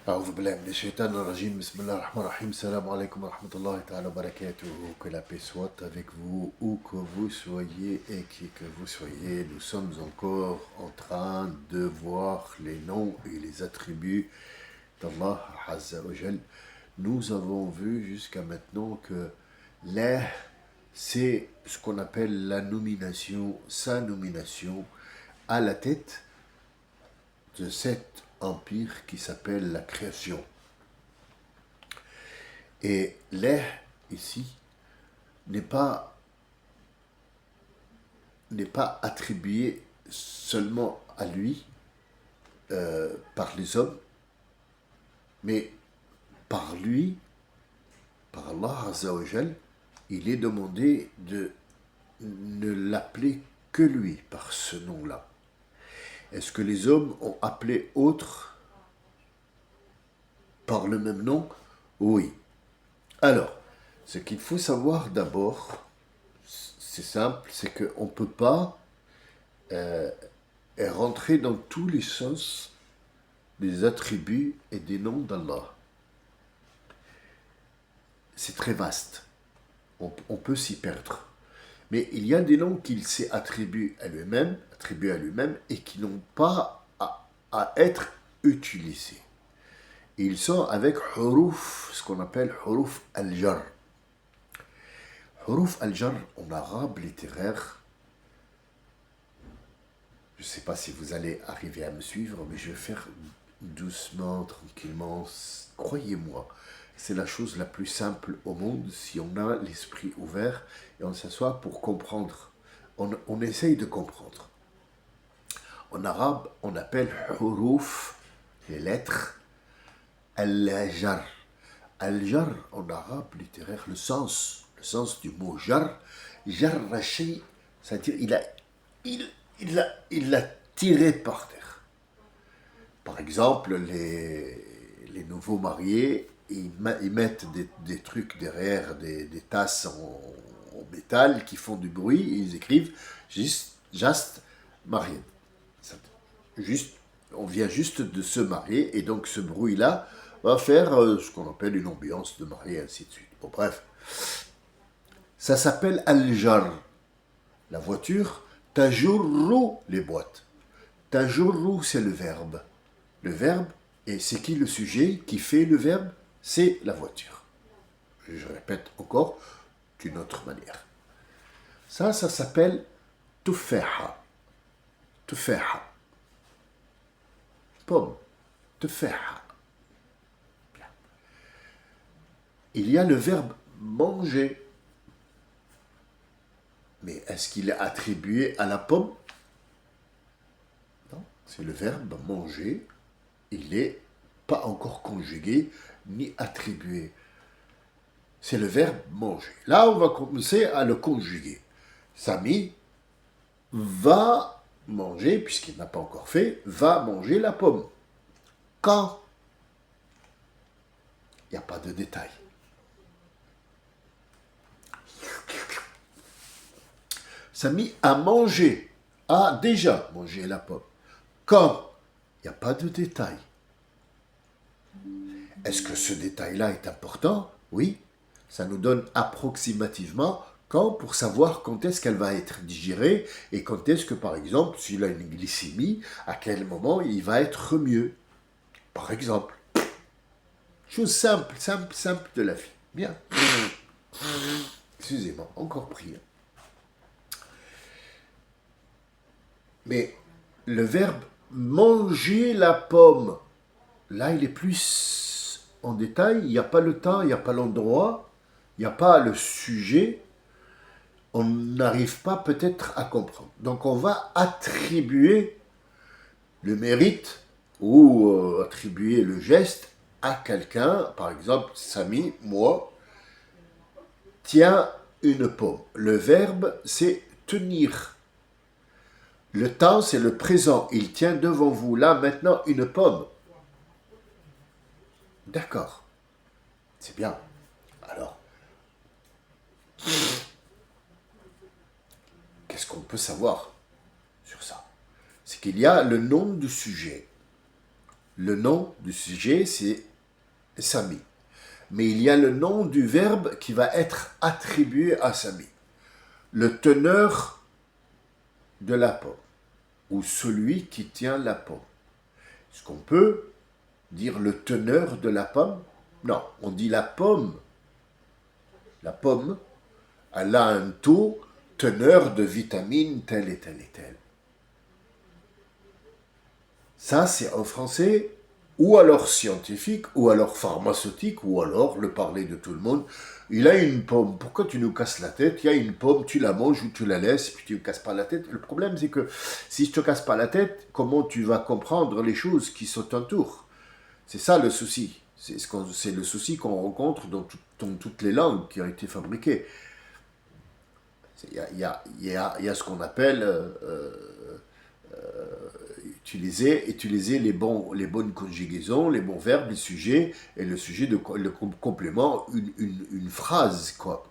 أعوذ بالله من الشيطان الرجيم بسم الله الرحمن الرحيم السلام عليكم ورحمة الله تعالى وبركاته. Que la paix soit avec vous où que vous soyez et qui que vous soyez. Nous sommes encore en train de voir les noms et les attributs d'Allah Azza wa Jal. Nous avons vu jusqu'à maintenant que l'air, c'est ce qu'on appelle la nomination, sa nomination à la tête de cet empire qui s'appelle la création. Et l'air, ici, n'est pas attribué seulement à lui par les hommes, mais par lui, par Allah Azza wa Jal, il est demandé de ne l'appeler que lui par ce nom-là. Est-ce que les hommes ont appelé autres par le même nom? Oui. Alors, ce qu'il faut savoir d'abord, c'est simple, c'est qu'on ne peut pas rentrer dans tous les sens des attributs et des noms d'Allah. C'est très vaste. On peut s'y perdre. Mais il y a des noms qu'il s'est attribués à lui-même, et qui n'ont pas à être utilisés. Et ils sont avec huruf, ce qu'on appelle huruf al-jar. Huruf al-jar en arabe littéraire, je ne sais pas si vous allez arriver à me suivre, mais je vais faire doucement, tranquillement. Croyez-moi, c'est la chose la plus simple au monde si on a l'esprit ouvert et on s'assoit pour comprendre. On essaye de comprendre. En arabe, on appelle huruf, les lettres, al-jar. Al-jar, en arabe littéraire, le sens du mot jar, jarra shay, c'est-à-dire il l'a tiré par terre. Par exemple, les nouveaux mariés, ils mettent des trucs derrière, des tasses en métal qui font du bruit, et ils écrivent just marié. Juste, on vient juste de se marier, et donc ce bruit-là va faire ce qu'on appelle une ambiance de mariée, ainsi de suite. Bon, bref. Ça s'appelle al-jar. La voiture, tajurru, les boîtes. Tajurru, c'est le verbe. Le verbe, et c'est qui le sujet qui fait le verbe? C'est la voiture. Je répète encore d'une autre manière. Ça s'appelle tufaha. Tufaha. Pomme. Tufaha. Il y a le verbe manger. Mais est-ce qu'il est attribué à la pomme? Non, c'est le verbe manger. Il n'est pas encore conjugué ni attribué. C'est le verbe manger. Là, on va commencer à le conjuguer. Sami va manger, puisqu'il n'a pas encore fait, va manger la pomme. Quand? Il n'y a pas de détail. Sami a mangé, a déjà mangé la pomme. Quand? Il n'y a pas de détail. Est-ce que ce détail-là est important? Oui. Ça nous donne approximativement quand pour savoir quand est-ce qu'elle va être digérée et quand est-ce que, par exemple, s'il a une glycémie, à quel moment il va être mieux. Par exemple. Chose simple de la vie. Bien. Excusez-moi, encore pris. Mais le verbe manger la pomme, là, il est plus en détail. Il n'y a pas le temps, il n'y a pas l'endroit, il n'y a pas le sujet. On n'arrive pas peut-être à comprendre. Donc, on va attribuer le mérite ou attribuer le geste à quelqu'un. Par exemple, Samy, moi, tiens une pomme. Le verbe, c'est tenir. Le temps, c'est le présent. Il tient devant vous, là, maintenant, une pomme. D'accord. C'est bien. Alors, qu'est-ce qu'on peut savoir sur ça? C'est qu'il y a le nom du sujet. Le nom du sujet, c'est Sami. Mais il y a le nom du verbe qui va être attribué à Sami. Le teneur de la pomme, ou celui qui tient la pomme. Est-ce qu'on peut dire le teneur de la pomme? Non, on dit la pomme. La pomme, elle a un taux teneur de vitamine tel et tel et tel. Ça, c'est en français, ou alors scientifique, ou alors pharmaceutique, ou alors le parler de tout le monde. Il a une pomme, pourquoi tu nous casses la tête? Il y a une pomme, tu la manges ou tu la laisses, puis tu ne casses pas la tête. Le problème, c'est que si je ne te casse pas la tête, comment tu vas comprendre les choses qui sont autour? C'est ça le souci. C'est le souci qu'on rencontre dans toutes les langues qui ont été fabriquées. Il y a ce qu'on appelle utiliser les bonnes conjugaisons, les bons verbes, les sujets, et le sujet le complément, une phrase, quoi,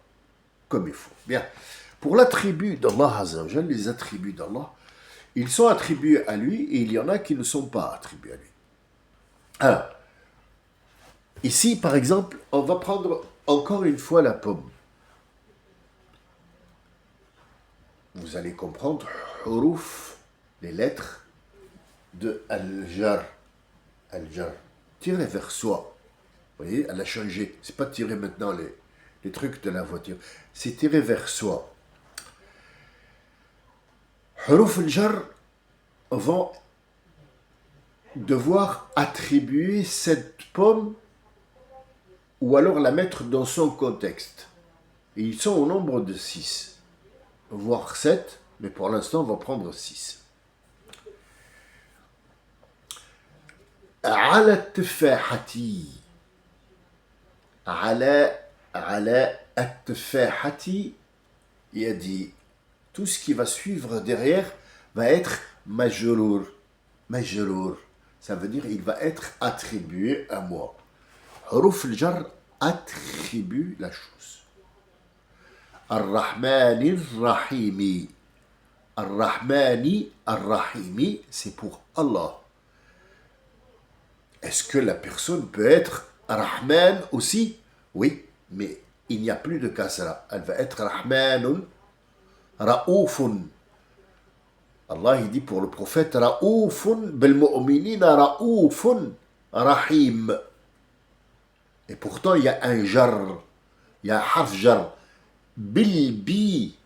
comme il faut. Bien. Pour l'attribut d'Allah Azzawajal, les attributs d'Allah, ils sont attribués à lui et il y en a qui ne sont pas attribués à lui. Alors, ici, par exemple, on va prendre encore une fois la pomme. Vous allez comprendre, huruf, les lettres de al-jar. Al-jar, tirer vers soi. Vous voyez, elle a changé. C'est pas tirer maintenant les trucs de la voiture. C'est tirer vers soi. Huruf al-jar vont devoir attribuer cette pomme ou alors la mettre dans son contexte. Et ils sont au nombre de 6, voire 7, mais pour l'instant on va prendre 6. على التفاحة على التفاحة il a dit tout ce qui va suivre derrière va être majrour. Majrour, ça veut dire il va être attribué à moi. Huruf al-jar attribue la chose. Ar-Rahmani Ar-Rahimi. Ar-Rahmani Ar-Rahimi, c'est pour Allah. Est-ce que la personne peut être Rahman aussi? Oui, mais il n'y a plus de kasra. Elle va être Rahmanun Ra'oufun. Allah il dit pour le prophète Ra'oufun bil mu'minina Ra'oufun Rahim. Et pourtant il y a un jar, il y a un harf jar. Bil bi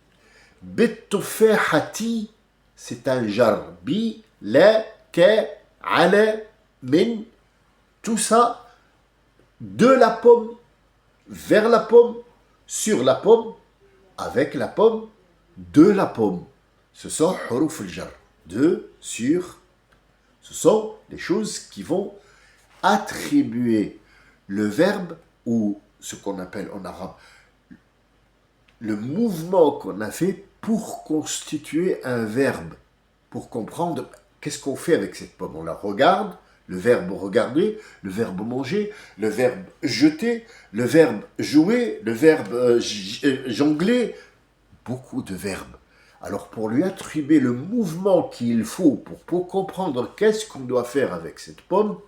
bit tufahati, c'est un jar. Bi la ka ala min. Tout ça, de la pomme, vers la pomme, sur la pomme, avec la pomme, de la pomme. Ce sont huruf al-jar. De, sur. Ce sont des choses qui vont attribuer le verbe ou ce qu'on appelle en arabe le mouvement qu'on a fait pour constituer un verbe, pour comprendre qu'est-ce qu'on fait avec cette pomme. On la regarde. Le verbe regarder, le verbe manger, le verbe jeter, le verbe jouer, le verbe jongler, beaucoup de verbes. Alors pour lui attribuer le mouvement qu'il faut pour comprendre qu'est-ce qu'on doit faire avec cette pomme,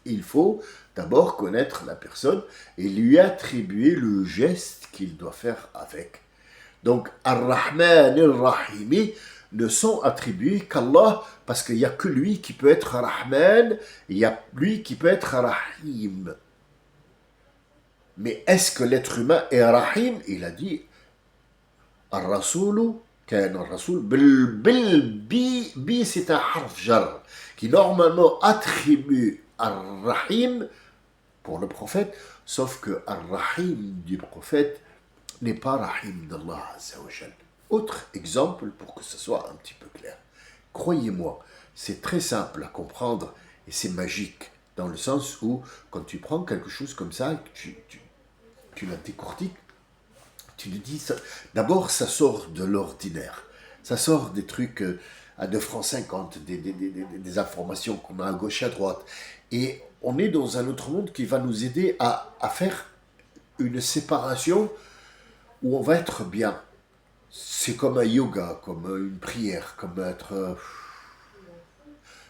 il faut d'abord connaître la personne et lui attribuer le geste qu'il doit faire avec. Donc Ar-Rahman Ar-Rahimi ne sont attribués qu'Allah parce qu'il n'y a que lui qui peut être Rahman, il y a lui qui peut être Rahim. Mais est-ce que l'être humain est Rahim? Il a dit Ar-Rasoulu, Ar-Rasoul, bi c'est un harf jar qui normalement attribue Ar-Rahim pour le prophète, sauf que Ar-Rahim du prophète n'est pas Rahim d'Allah Azzawajal. Autre exemple pour que ce soit un petit peu clair. Croyez-moi, c'est très simple à comprendre et c'est magique dans le sens où quand tu prends quelque chose comme ça, tu la décortiques, tu lui dis, d'abord ça sort de l'ordinaire, ça sort des trucs à 2 francs 50, des informations qu'on a à gauche et à droite, et on est dans un autre monde qui va nous aider à faire une séparation où on va être bien. C'est comme un yoga, comme une prière, comme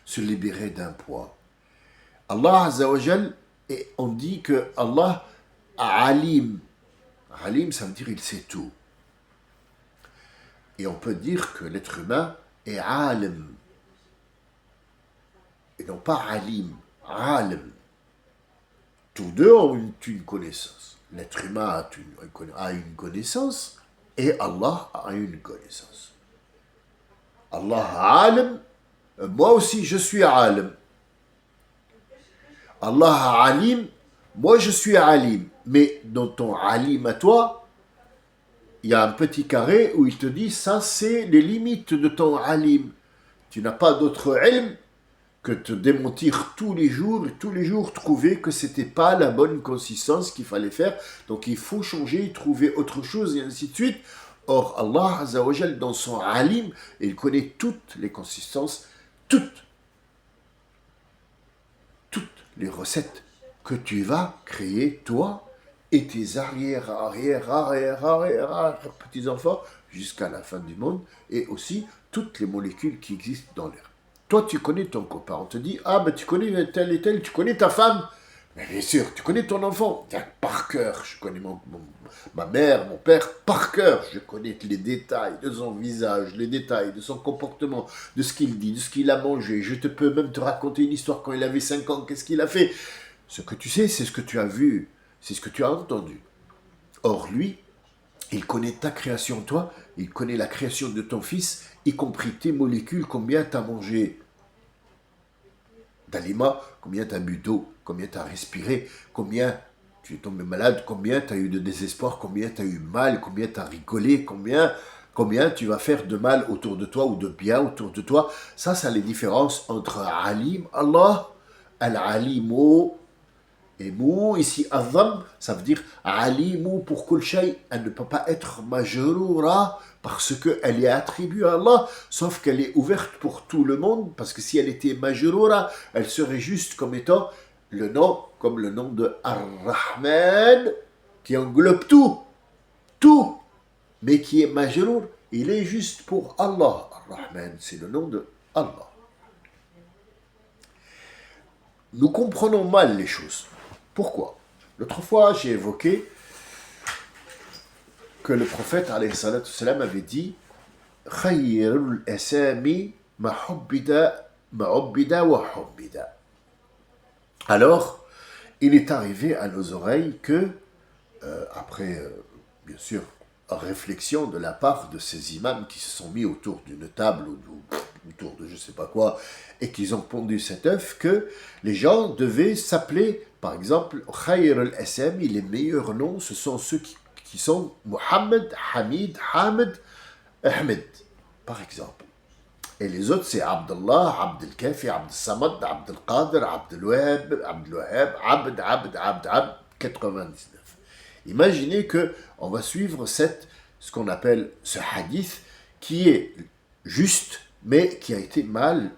se libérer d'un poids. Allah Azza wa Jal, et on dit que Allah alim. Alim, ça veut dire il sait tout. Et on peut dire que l'être humain est alim. Et non pas alim, alim. Tous deux ont une connaissance. L'être humain a une connaissance et Allah a une connaissance. Allah alim, moi aussi je suis alim. Allah alim, moi je suis alim. Mais dans ton alim à toi, il y a un petit carré où il te dit ça c'est les limites de ton alim. Tu n'as pas d'autre ilm que te démentir tous les jours trouver que c'était pas la bonne consistance qu'il fallait faire. Donc il faut changer, trouver autre chose et ainsi de suite. Or Allah Azza wa Jal dans son alim, il connaît toutes les consistances, toutes les recettes que tu vas créer toi et tes arrière petits-enfants jusqu'à la fin du monde et aussi toutes les molécules qui existent dans l'air. Toi, tu connais ton copain. On te dit, ah, ben tu connais tel et tel, tu connais ta femme. Mais bien sûr, tu connais ton enfant. Par cœur, je connais ma mère, mon père, par cœur. Je connais les détails de son visage, les détails de son comportement, de ce qu'il dit, de ce qu'il a mangé. Je peux même te raconter une histoire quand il avait 5 ans, qu'est-ce qu'il a fait. Ce que tu sais, c'est ce que tu as vu, c'est ce que tu as entendu. Or, lui, il connaît ta création, toi, il connaît la création de ton fils, y compris tes molécules, combien tu as mangé d'aliments, combien tu as bu d'eau, combien tu as respiré, combien tu es tombé malade, combien tu as eu de désespoir, combien tu as eu mal, combien tu as rigolé, combien tu vas faire de mal autour de toi ou de bien autour de toi. Ça, c'est les différences entre Alim, Allah, Al-Alimu, et mou, ici, azam, ça veut dire alimu pour kul shay. Elle ne peut pas être majroura parce qu'elle est attribuée à Allah, sauf qu'elle est ouverte pour tout le monde, parce que si elle était majroura, elle serait juste comme étant le nom, comme le nom de Ar-Rahman, qui englobe tout, mais qui est majrour, il est juste pour Allah. Ar-Rahman, c'est le nom de Allah. Nous comprenons mal les choses. Pourquoi? L'autre fois, j'ai évoqué que le prophète alayhi salatu salam avait dit Khayrul asami ma'ubbida wa hubbida. Alors, il est arrivé à nos oreilles que, après, bien sûr, réflexion de la part de ces imams qui se sont mis autour d'une table ou autour de je ne sais pas quoi, et qu'ils ont pondu cet œuf, que les gens devaient s'appeler, par exemple, Khayr al-Asami, les meilleurs noms, ce sont ceux qui sont Muhammad, Hamid, Hamid, Ahmed, par exemple. Et les autres, c'est Abdullah, Abdel Kafi, Abdel Samad, Abdel Qadir, Abdel Wahab, Abd, 99. Imaginez que on va suivre ce qu'on appelle ce hadith, qui est juste, mais qui a été mal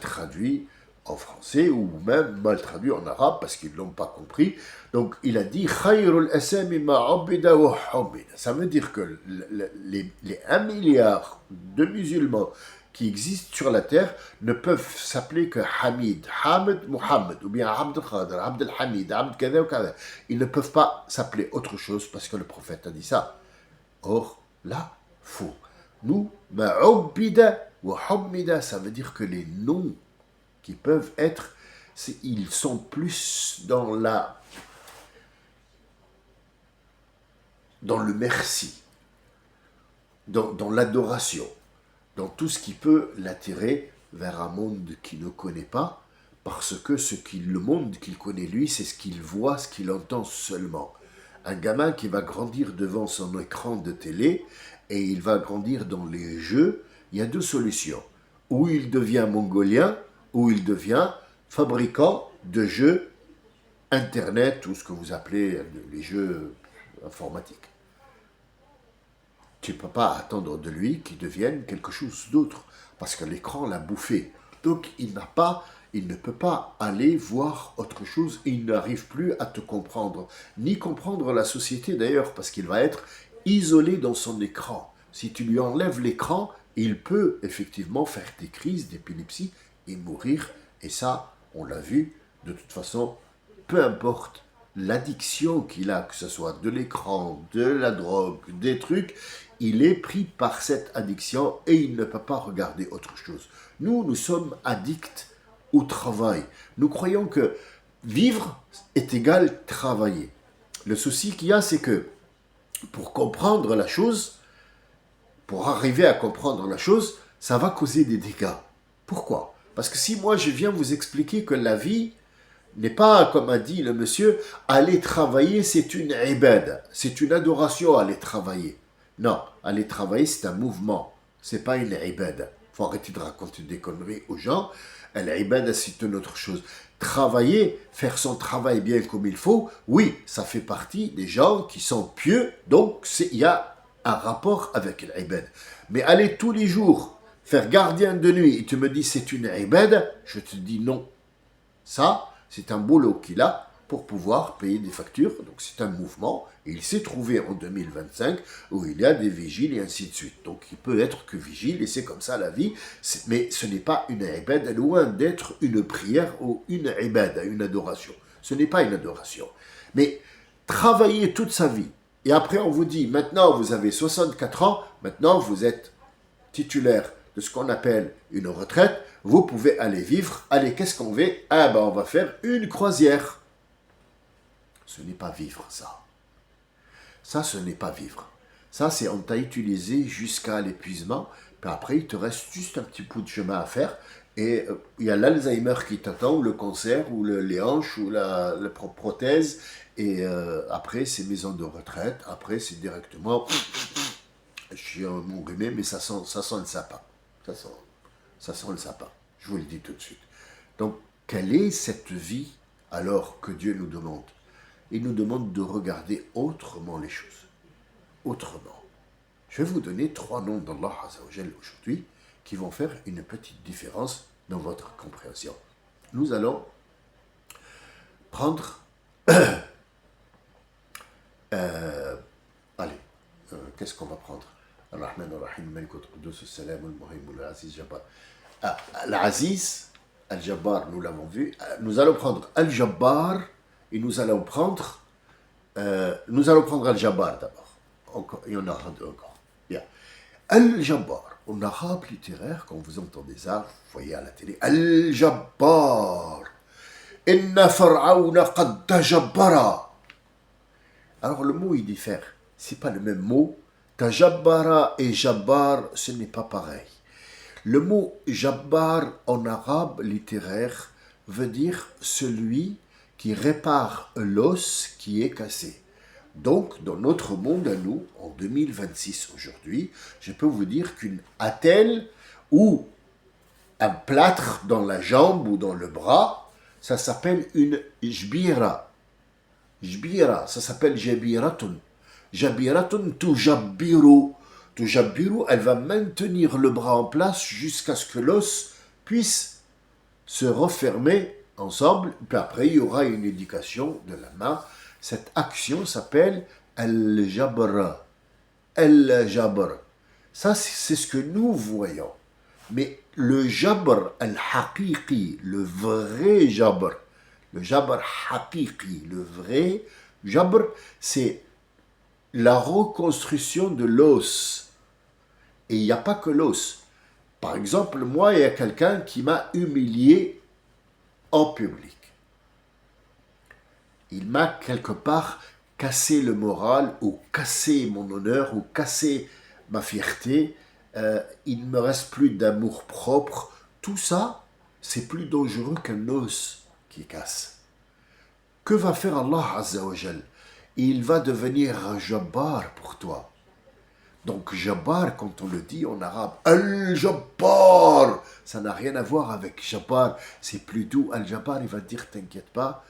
traduit en français, ou même mal traduit en arabe, parce qu'ils ne l'ont pas compris. Donc, il a dit « Khayrul asami ma'abida wa hubbida ». Ça veut dire que les 1 milliard de musulmans qui existent sur la terre ne peuvent s'appeler que Hamid, Hamid, Muhammad, ou bien Abdel Qadir, Abdel Hamid, Abdel Kada ou Kada. Ils ne peuvent pas s'appeler autre chose parce que le prophète a dit ça. Or, là, faux. Nous, ma'ubbida wa hubbida, ça veut dire que les noms qui peuvent être, ils sont plus dans le merci, dans l'adoration, dans tout ce qui peut l'attirer vers un monde qu'il ne connaît pas, parce que le monde qu'il connaît lui, c'est ce qu'il voit, ce qu'il entend seulement. Un gamin qui va grandir devant son écran de télé, et il va grandir dans les jeux, il y a 2 solutions. Ou il devient mongolien, ou il devient fabricant de jeux Internet, ou ce que vous appelez les jeux informatiques. Tu ne peux pas attendre de lui qu'il devienne quelque chose d'autre, parce que l'écran l'a bouffé. Donc il ne peut pas aller voir autre chose, et il n'arrive plus à te comprendre, ni comprendre la société d'ailleurs, parce qu'il va être isolé dans son écran. Si tu lui enlèves l'écran, il peut effectivement faire des crises d'épilepsie et mourir, et ça, on l'a vu De toute façon, peu importe l'addiction qu'il a, que ce soit de l'écran, de la drogue, des trucs, il est pris par cette addiction et il ne peut pas regarder autre chose. Nous sommes addicts au travail. Nous croyons que vivre est égal travailler. Le souci qu'il y a, c'est que pour comprendre la chose, pour arriver à comprendre la chose, ça va causer des dégâts. Pourquoi? Parce que si moi je viens vous expliquer que la vie n'est pas, comme a dit le monsieur, aller travailler, c'est une ibad, c'est une adoration aller travailler. Non, aller travailler, c'est un mouvement, c'est pas une ibad. Il faut arrêter de raconter des conneries aux gens. L'ibad, c'est une autre chose. Travailler, faire son travail bien comme il faut, oui, ça fait partie des gens qui sont pieux, donc il y a un rapport avec l'ibad. Mais aller tous les jours faire gardien de nuit et tu me dis c'est une ibad, je te dis non. Ça, c'est un boulot qu'il a pour pouvoir payer des factures. Donc c'est un mouvement. Et il s'est trouvé en 2025 où il y a des vigiles et ainsi de suite. Donc il peut être que vigile et c'est comme ça la vie. Mais ce n'est pas une ibad, loin d'être une prière ou une ibad, une adoration. Ce n'est pas une adoration. Mais travailler toute sa vie. Et après on vous dit, maintenant vous avez 64 ans, maintenant vous êtes titulaire de ce qu'on appelle une retraite, vous pouvez aller vivre. Allez, qu'est-ce qu'on fait? Ah ben, on va faire une croisière. Ce n'est pas vivre, ça. Ça, ce n'est pas vivre. Ça, c'est on t'a utilisé jusqu'à l'épuisement, puis après, il te reste juste un petit bout de chemin à faire, et il y a l'Alzheimer qui t'attend, ou le cancer, ou les hanches, ou la prothèse, et après, c'est maison de retraite, après, c'est directement... Je suis mon rhumé, mais ça sent le sapin. Ça sent le sapin. Je vous le dis tout de suite. Donc, quelle est cette vie alors que Dieu nous demande? Il nous demande de regarder autrement les choses. Autrement. Je vais vous donner 3 noms d'Allah Azzawajal aujourd'hui qui vont faire une petite différence dans votre compréhension. Nous allons prendre... allez, qu'est-ce qu'on va prendre? Ar-Rahman Ar-Rahim, Malik Al-Qudus, Al-Salam, Al-Muhim, Al-Aziz, Jabbar. Al-Aziz, Al-Jabbar, nous l'avons vu. Nous allons prendre Al-Jabbar et nous allons prendre Al-Jabbar d'abord. Encore, il y en aura 2 encore. Bien. Al-Jabbar, en arabe littéraire, quand vous entendez ça, vous voyez à la télé, Al-Jabbar. Inna Far'auna qad tajabbara. Alors le mot il diffère. C'est pas le même mot. Tajabbara et Jabbar, ce n'est pas pareil. Le mot Jabbar en arabe littéraire veut dire celui qui répare l'os qui est cassé. Donc, dans notre monde à nous, en 2026 aujourd'hui, je peux vous dire qu'une attelle ou un plâtre dans la jambe ou dans le bras, ça s'appelle une jbira. Jbira, ça s'appelle jabiratun. Jabiratun tujabbiru. Tujabbiru, elle va maintenir le bras en place jusqu'à ce que l'os puisse se refermer ensemble. Puis après, il y aura une éducation de la main. Cette action s'appelle al-jabra. Al-jabr. Ça, c'est ce que nous voyons. Mais le jabr al-haqiqi, le vrai jabr, le jabr haqiqi, le vrai jabr, c'est la reconstruction de l'os. Et il n'y a pas que l'os. Par exemple, moi, il y a quelqu'un qui m'a humilié en public. Il m'a quelque part cassé le moral, ou cassé mon honneur, ou cassé ma fierté. Il ne me reste plus d'amour propre. Tout ça, c'est plus dangereux qu'un os qui casse. Que va faire Allah Azza wa Jal? Il va devenir un Jabbar pour toi. Donc Jabbar, quand on le dit en arabe, Al-Jabbar, ça n'a rien à voir avec Jabbar, c'est plutôt Al-Jabbar, il va te dire, t'inquiète pas,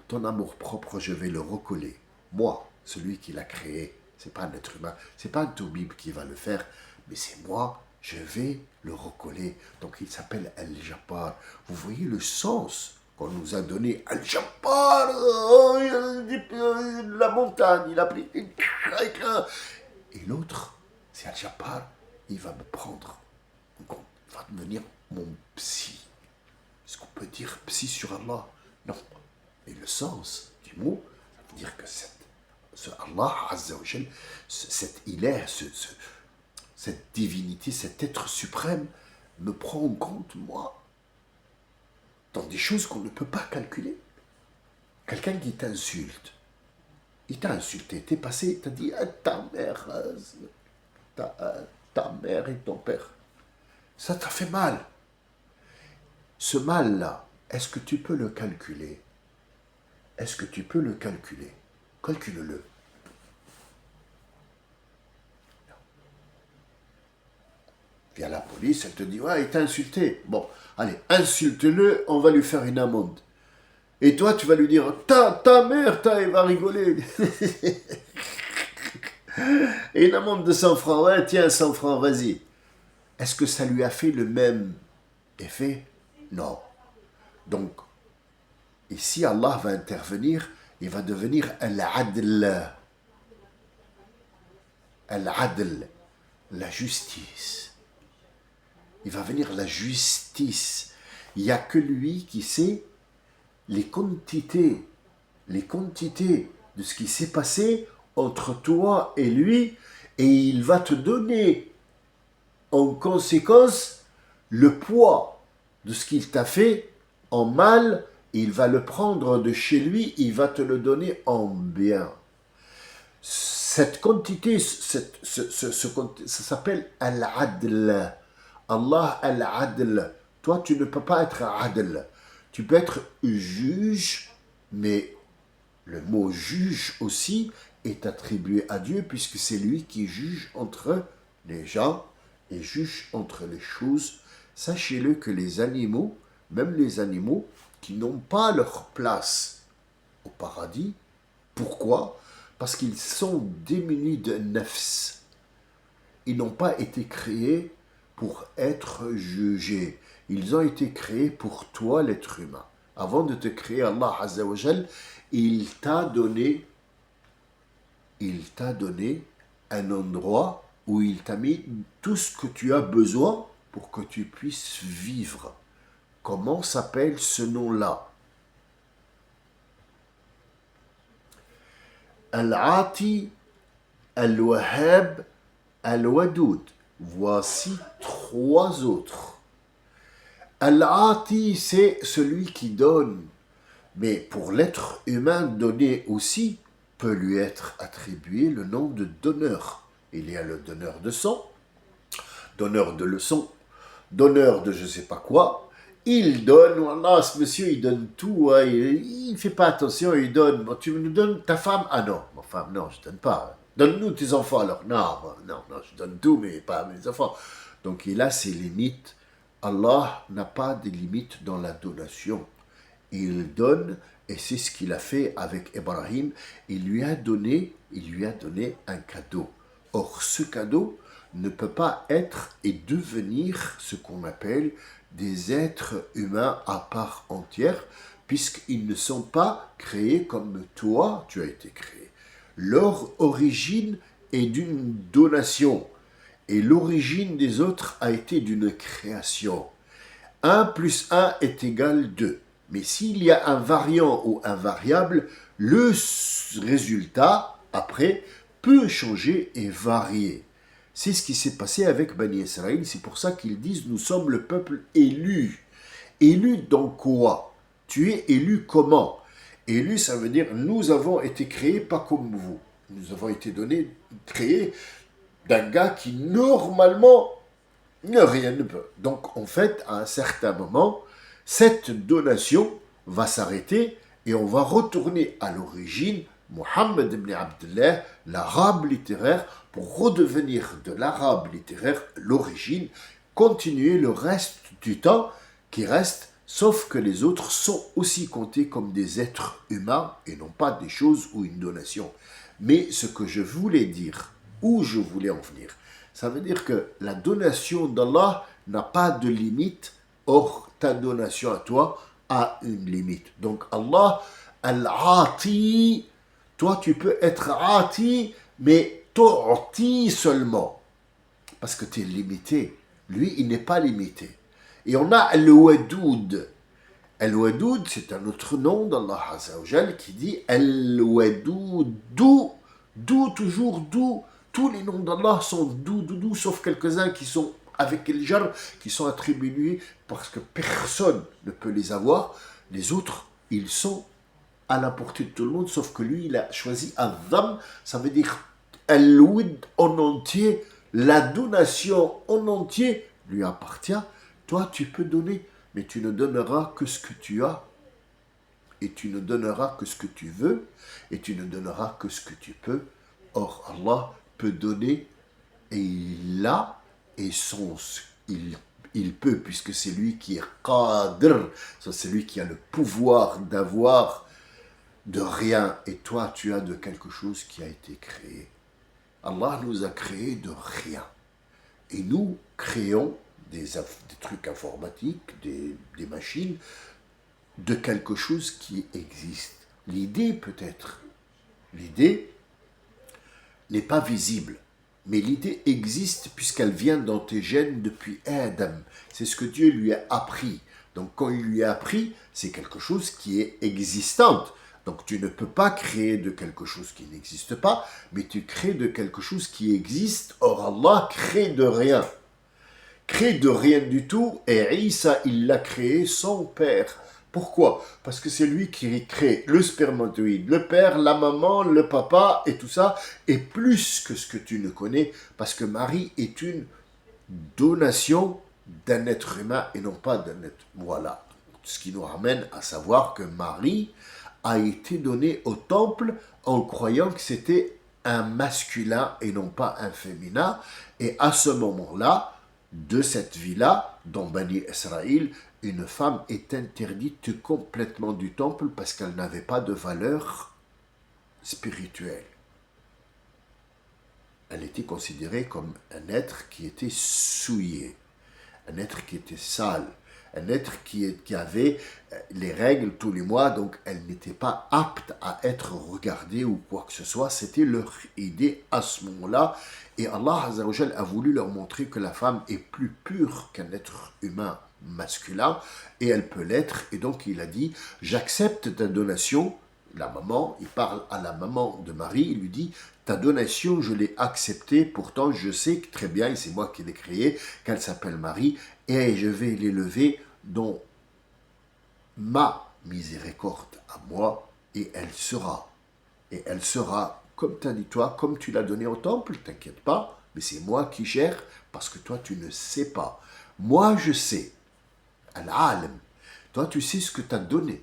ton amour propre, je vais le recoller. Moi, celui qui l'a créé, c'est pas un être humain, c'est pas un toubib qui va le faire, mais c'est moi, je vais le recoller. Donc il s'appelle Al-Jabbar. Vous voyez le sens qu'on nous a donné. Al-Jabbar, la montagne, il a pris... Et l'autre, c'est Al-Jabbar, il va me prendre en compte, il va devenir mon psy. Est-ce qu'on peut dire psy sur Allah? Non. Mais le sens du mot, ça veut dire que ce Allah, Azza wa Jal, cet ilah, cette divinité, cet être suprême, me prend en compte, moi, dans des choses qu'on ne peut pas calculer. Quelqu'un qui t'insulte, il t'a insulté, t'es passé, t'as dit ah, ta mère et ton père. Ça t'a fait mal. Ce mal-là, est-ce que tu peux le calculer? Est-ce que tu peux le calculer? Calcule-le. Vient la police, elle te dit ouais, il t'a insulté. Bon, allez, insulte-le, on va lui faire une amende. Et toi, tu vas lui dire ta mère, il va rigoler. Et une amende de 100 francs, ouais, tiens, 100 francs, vas-y. Est-ce que ça lui a fait le même effet? Non. Donc, ici, Allah va intervenir, il va devenir Al-Adl. Al-Adl, la justice. Il va venir la justice. Il n'y a que lui qui sait les quantités de ce qui s'est passé entre toi et lui, et il va te donner en conséquence le poids de ce qu'il t'a fait en mal, il va le prendre de chez lui, il va te le donner en bien. Cette quantité, ça s'appelle Al-Adl. Allah Al-Adl. Toi, tu ne peux pas être Adl. Tu peux être juge, mais le mot juge aussi est attribué à Dieu puisque c'est lui qui juge entre les gens et juge entre les choses. Sachez-le que les animaux, même les animaux qui n'ont pas leur place au paradis, pourquoi? Parce qu'ils sont démunis de nafs. Ils n'ont pas été créés pour être jugés. Ils ont été créés pour toi, l'être humain. Avant de te créer, Allah Azza wa Jal, il t'a donné un endroit où il t'a mis tout ce que tu as besoin pour que tu puisses vivre. Comment s'appelle ce nom-là? Al-Ati, Al-Wahhab, Al-Wadoud. Voici 3 autres. Al-Ati, c'est celui qui donne. Mais pour l'être humain, donner aussi peut lui être attribué le nom de donneur. Il y a le donneur de sang, donneur de leçons, donneur de je ne sais pas quoi. Il donne, voilà, ce monsieur, il donne tout, hein, il ne fait pas attention, il donne. Bon, tu me donnes ta femme? Ah non, ma femme, non, je ne donne pas. Donne-nous tes enfants alors. Non, je donne tout, mais pas mes enfants. Donc il a ses limites. Allah n'a pas de limites dans la donation. Il donne, et c'est ce qu'il a fait avec Ibrahim. Il lui a donné un cadeau. Or, ce cadeau ne peut pas être et devenir ce qu'on appelle des êtres humains à part entière, puisqu'ils ne sont pas créés comme toi, tu as été créé. Leur origine est d'une donation, et l'origine des autres a été d'une création. 1 plus 1 est égal 2. Mais s'il y a un variant ou un variable, le résultat, après, peut changer et varier. C'est ce qui s'est passé avec Bani Israël. C'est pour ça qu'ils disent « Nous sommes le peuple élu ». Élu dans quoi? Tu es élu comment? Élu, ça veut dire « Nous avons été créés pas comme vous ». Nous avons été créés d'un gars qui, normalement, rien ne peut. Donc, en fait, à un certain moment, cette donation va s'arrêter et on va retourner à l'origine, Mohammed ibn Abdullah, l'arabe littéraire, pour redevenir de l'arabe littéraire l'origine, continuer le reste du temps qui reste, sauf que les autres sont aussi comptés comme des êtres humains et non pas des choses ou une donation. Mais ce que je voulais dire, où je voulais en venir, ça veut dire que la donation d'Allah n'a pas de limite. Or, ta donation à toi a une limite. Donc, Allah, Al-Ati, toi, tu peux être Ati, mais Tu'ti seulement. Parce que tu es limité. Lui, il n'est pas limité. Et on a Al-Wadoud. Al-Wadoud, c'est un autre nom d'Allah Azza wa Jal qui dit Al-Wadoud, d'où, toujours d'où. Tous les noms d'Allah sont d'où, sauf quelques-uns qui sont avec el jar, qui sont attribués parce que personne ne peut les avoir. Les autres, ils sont à la portée de tout le monde, sauf que lui, il a choisi Al-Dham, ça veut dire Al-Wid en entier, la donation en entier lui appartient. Toi, tu peux donner, mais tu ne donneras que ce que tu as, et tu ne donneras que ce que tu veux, et tu ne donneras que ce que tu peux. Or, Allah peut donner, et il a, et il peut, puisque c'est lui qui est Qadr, c'est lui qui a le pouvoir d'avoir de rien, et toi, tu as de quelque chose qui a été créé. Allah nous a créé de rien. Et nous créons des trucs informatiques, des machines, de quelque chose qui existe. L'idée peut-être, l'idée n'est pas visible, mais l'idée existe puisqu'elle vient dans tes gènes depuis Adam. C'est ce que Dieu lui a appris. Donc quand il lui a appris, c'est quelque chose qui est existante. Donc tu ne peux pas créer de quelque chose qui n'existe pas, mais tu crées de quelque chose qui existe. Or Allah crée de rien. Crée de rien du tout, et Isa, il l'a créé son père. Pourquoi? Parce que c'est lui qui crée le spermatozoïde, le père, la maman, le papa et tout ça, et plus que ce que tu ne connais, parce que Marie est une donation d'un être humain et non pas d'un être... Voilà. Ce qui nous ramène à savoir que Marie a été donnée au temple en croyant que c'était un masculin et non pas un féminin. Et à ce moment-là, de cette vie-là, dans Bani Israël, une femme est interdite complètement du temple parce qu'elle n'avait pas de valeur spirituelle. Elle était considérée comme un être qui était souillé, un être qui était sale, un être qui avait les règles tous les mois, donc elle n'était pas apte à être regardée ou quoi que ce soit. C'était leur idée à ce moment-là. Et Allah Azza wa Jal a voulu leur montrer que la femme est plus pure qu'un être humain masculin, et elle peut l'être. Et donc il a dit, j'accepte ta donation. La maman, il parle à la maman de Marie, il lui dit, ta donation, je l'ai acceptée, pourtant je sais que très bien, et c'est moi qui l'ai créée, qu'elle s'appelle Marie, et je vais l'élever dans ma miséricorde à moi, et elle sera, comme tu as dit toi, comme tu l'as donné au temple, t'inquiète pas, mais c'est moi qui gère, parce que toi tu ne sais pas. Moi je sais, al-alim, toi tu sais ce que tu as donné.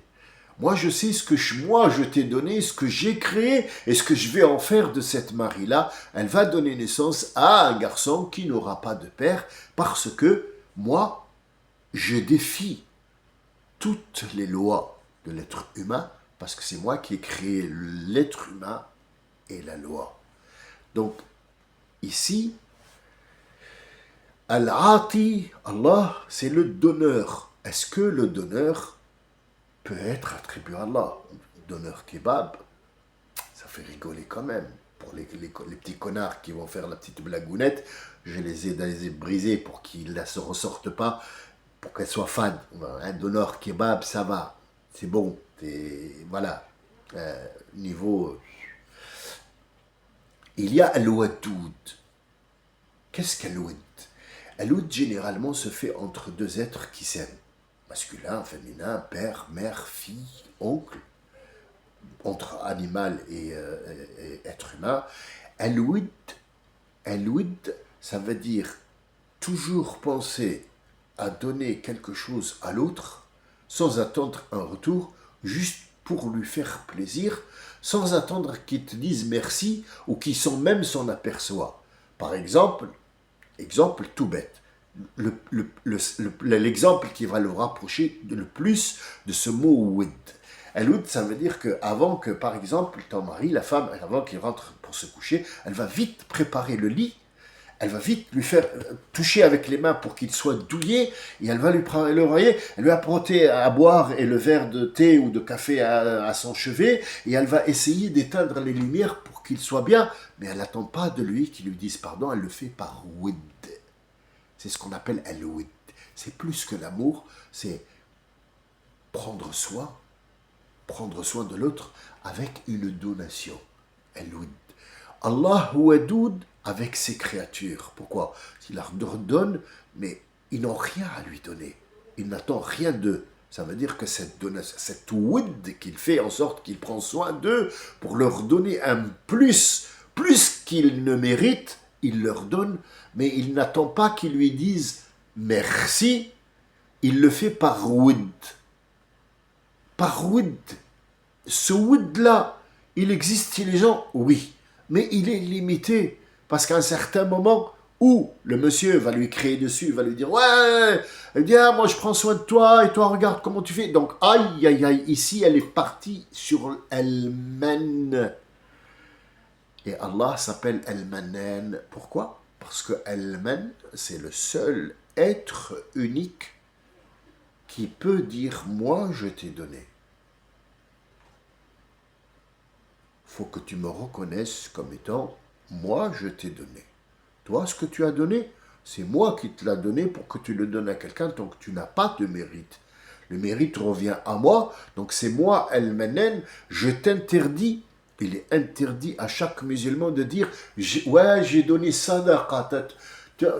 Moi, je sais ce que moi je t'ai donné, ce que j'ai créé et ce que je vais en faire de cette Marie-là. Elle va donner naissance à un garçon qui n'aura pas de père parce que moi, je défie toutes les lois de l'être humain parce que c'est moi qui ai créé l'être humain et la loi. Donc, ici, Al-Ati, Allah, c'est le donneur. Est-ce que le donneur peut être attribué à Allah? Donneur kebab, ça fait rigoler quand même. Pour les petits connards qui vont faire la petite blagounette, je les ai brisés pour qu'ils ne se ressortent pas, pour qu'elles soient fades. Un donneur kebab, ça va, c'est bon. Voilà, niveau... Il y a Al-Wadoud. Qu'est-ce qu'Al-Wad? Al-Wad, généralement, se fait entre deux êtres qui s'aiment. Masculin, féminin, père, mère, fille, oncle, entre animal et être humain. Al-Wid, ça veut dire toujours penser à donner quelque chose à l'autre sans attendre un retour, juste pour lui faire plaisir, sans attendre qu'il te dise merci ou qu'il même s'en aperçoit. Par exemple tout bête, l'exemple qui va le rapprocher le plus de ce mot wid. Al-wid, ça veut dire que avant que, par exemple, ton mari, la femme, avant qu'il rentre pour se coucher, elle va vite préparer le lit, elle va vite lui faire toucher avec les mains pour qu'il soit douillet, et elle va lui prendre l'oreiller, elle lui apporter à boire et le verre de thé ou de café à son chevet, et elle va essayer d'éteindre les lumières pour qu'il soit bien, mais elle n'attend pas de lui qu'il lui dise pardon, elle le fait par wid. C'est ce qu'on appelle al-wid. C'est plus que l'amour, c'est prendre soin de l'autre avec une donation. Al-Wud. Allah Wadoud avec ses créatures. Pourquoi? Il leur donne, mais ils n'ont rien à lui donner. Il n'attend rien d'eux. Ça veut dire que cette Wud qu'il fait en sorte qu'il prend soin d'eux pour leur donner un plus qu'ils ne méritent, il leur donne, mais il n'attend pas qu'ils lui disent merci. Il le fait par Wud. Par Wud. Ce Wud-là, il existe chez les gens, oui, mais il est limité. Parce qu'à un certain moment où le monsieur va lui crier dessus, va lui dire « Ouais, viens, moi je prends soin de toi, et toi regarde comment tu fais. » Donc, aïe, aïe, aïe, ici elle est partie sur Al-Man. Et Allah s'appelle Al-Manan. Pourquoi? Parce que Al-Man, c'est le seul être unique qui peut dire « Moi, je t'ai donné ». Faut que tu me reconnaisses comme étant « Moi, je t'ai donné ». Toi, ce que tu as donné, c'est moi qui te l'ai donné pour que tu le donnes à quelqu'un, donc tu n'as pas de mérite. Le mérite revient à moi, donc c'est moi, Al-Manan, je t'interdis. Il est interdit à chaque musulman de dire « Ouais, j'ai donné sadaqa ».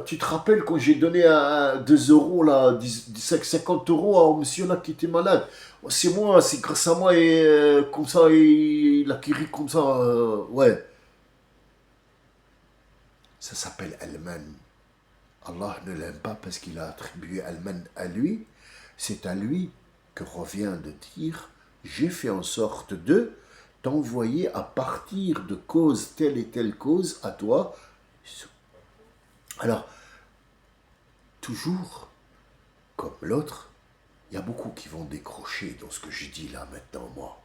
Tu te rappelles quand j'ai donné 2 euros, là, 50 euros à un monsieur là qui était malade? C'est moi, c'est grâce à moi, et comme ça, il a guéri comme ça, ouais. Ça s'appelle Al-Man. Allah ne l'aime pas parce qu'il a attribué Al-Man à lui. C'est à lui que revient de dire « J'ai fait en sorte de t'envoyer à partir de cause, telle et telle cause, à toi. » Alors, toujours, comme l'autre, il y a beaucoup qui vont décrocher dans ce que je dis là maintenant, moi.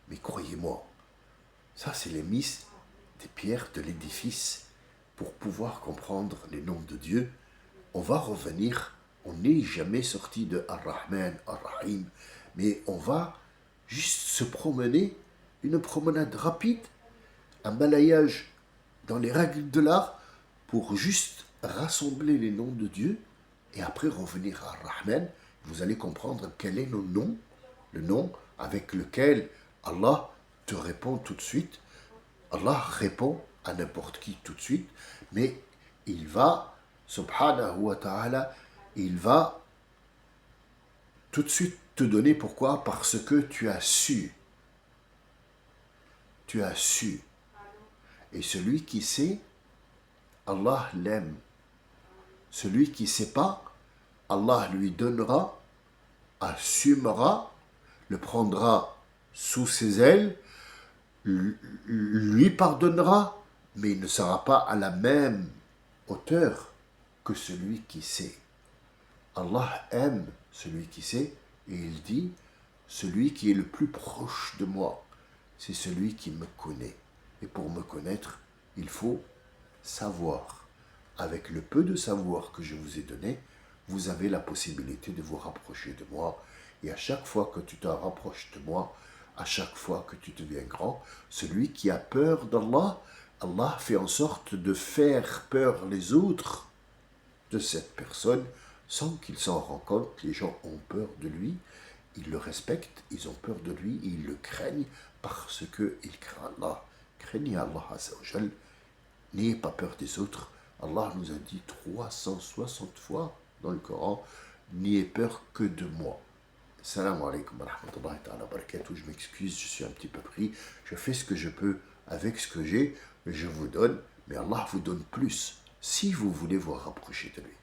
Mais croyez-moi, ça c'est les mises des pierres de l'édifice. Pour pouvoir comprendre les noms de Dieu, on va revenir, on n'est jamais sorti de Ar-Rahman, Ar-Rahim, mais on va juste se promener, une promenade rapide, un balayage dans les règles de l'art, pour juste rassembler les noms de Dieu, et après revenir à Ar-Rahman. Vous allez comprendre quel est le nom avec lequel Allah te répond tout de suite. Allah répond à n'importe qui tout de suite, mais il va, subhanahu wa ta'ala, il va tout de suite te donner. Pourquoi? Parce que tu as su. Tu as su. Et celui qui sait, Allah l'aime. Celui qui ne sait pas, Allah lui donnera, assumera, le prendra sous ses ailes, lui pardonnera, mais il ne sera pas à la même hauteur que celui qui sait. Allah aime celui qui sait, et il dit, celui qui est le plus proche de moi, c'est celui qui me connaît. Et pour me connaître, il faut savoir. Avec le peu de savoir que je vous ai donné, vous avez la possibilité de vous rapprocher de moi. Et à chaque fois que tu te rapproches de moi, à chaque fois que tu deviens grand, celui qui a peur d'Allah, Allah fait en sorte de faire peur les autres de cette personne sans qu'il s'en rende compte. Les gens ont peur de lui, ils le respectent, ils ont peur de lui, ils le craignent parce qu'ils craignent Allah. Craignez Allah Azza wa Jal, n'ayez pas peur des autres. Allah nous a dit 360 fois dans le Coran, n'ayez peur que de moi. Salam alaikum wa rahmatullahi wa barakatuh. Je m'excuse, je suis un petit peu pris. Je fais ce que je peux avec ce que j'ai. Je vous donne, mais Allah vous donne plus si vous voulez vous rapprocher de lui.